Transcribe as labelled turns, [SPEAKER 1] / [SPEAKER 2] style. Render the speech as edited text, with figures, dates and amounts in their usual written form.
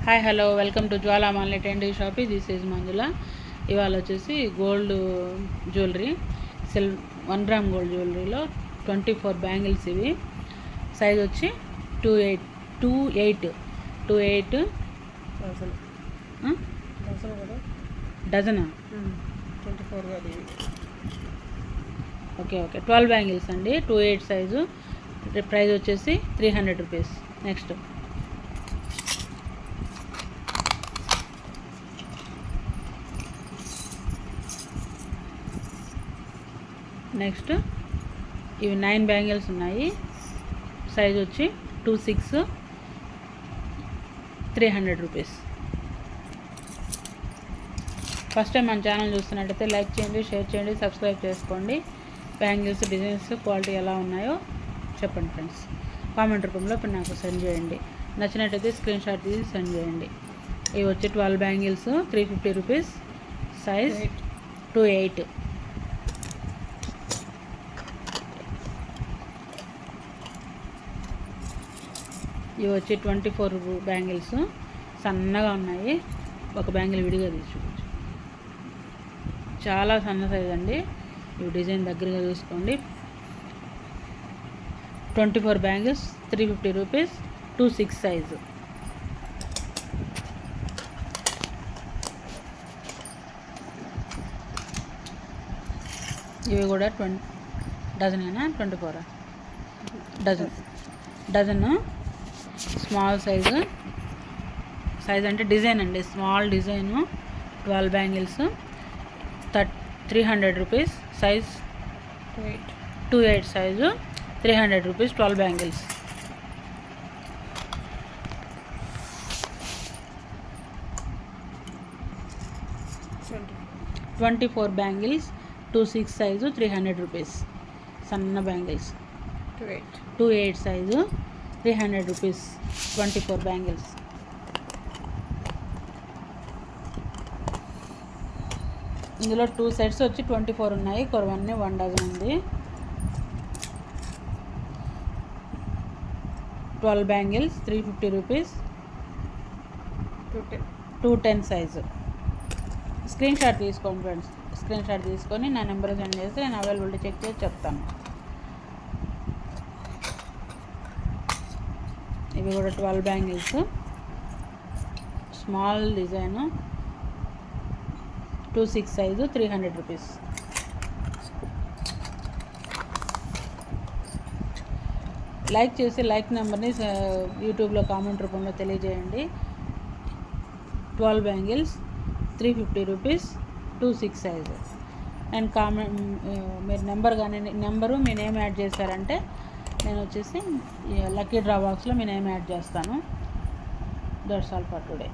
[SPEAKER 1] Hi hello welcome to Jwala మాన్లెట్ and shoppe. This is Manjula. ఇవాళ వచ్చేసి గోల్డ్ జ్యువెలరీ 1 గ్రామ్ గోల్డ్ జ్యువెలరీలో 24 బ్యాంగిల్స్. ఇవి సైజ్ వచ్చి 28 డజనా
[SPEAKER 2] 24
[SPEAKER 1] ఓకే 12 బ్యాంగిల్స్ అండి. 28 సైజు. ప్రైస్ వచ్చేసి 300 రూపీస్. నెక్స్ట్ ఇవి 9 బ్యాంగిల్స్ ఉన్నాయి. సైజ్ వచ్చి 26, 300 రూపీస్. ఫస్ట్ టైం మన ఛానల్ చూస్తున్నట్టయితే లైక్ చేయండి, షేర్ చేయండి, సబ్స్క్రైబ్ చేసుకోండి. బ్యాంగిల్స్ డిజైన్స్ క్వాలిటీ ఎలా ఉన్నాయో చెప్పండి ఫ్రెండ్స్. కామెంట్ రూపంలో ఇప్పుడు నాకు సెండ్ చేయండి. నచ్చినట్టయితే స్క్రీన్ షాట్ తీసి సెండ్ చేయండి. ఇవి వచ్చి 12 బ్యాంగిల్స్ 350 రూపీస్. సైజ్ 28. ఇవి వచ్చి 24 బ్యాంగిల్స్. సన్నగా ఉన్నాయి. ఒక బ్యాంగిల్ విడిగా తీసి చూపించు. చాలా సన్న సైజ్ అండి. ఇవి డిజైన్ దగ్గరగా చూసుకోండి. 24 బ్యాంగిల్స్ 350 రూపీస్. 26 సైజు. ఇవి కూడా డజనేనా 24 డజన్. స్మాల్ సైజు అంటే డిజైన్ అండి. Small design 12 bangles 300 rupees. Size 28 size 300 rupees. 12 bangles. $24 bangles 26 size 300 rupees. సన్న బ్యాంగిల్స్ 28 సైజు 300 రూపీస్. 24 బ్యాంగిల్స్. ఇందులో 2 సెట్స్ వచ్చి 24 ఉన్నాయి. కొరవన్నీ 1 డజన్ ఉంది. 12 bangles 350 rupees. 210 size. Screen shot తీసుకోండి ఫ్రెండ్స్. స్క్రీన్ షాట్ తీసుకొని నా నెంబర్ సెండ్ చేస్తే నేను అవైలబిలిటీ చెక్ చేసి చెప్తాను. ఇవి కూడా 12 bangles. Small design 26 size 300 rupees. Like చేసి లైక్ నెంబర్ని యూట్యూబ్లో కామెంట్ రూపంలో తెలియజేయండి. 12 బ్యాంగిల్స్ 350 రూపీస్. 26 సైజు. అండ్ మీరు నెంబరు మీ నేమ్ యాడ్ చేశారంటే నేను వచ్చేసి లక్కీ డ్రా బాక్స్లో మీ నేమ్ యాడ్ చేస్తాను. That's all for today.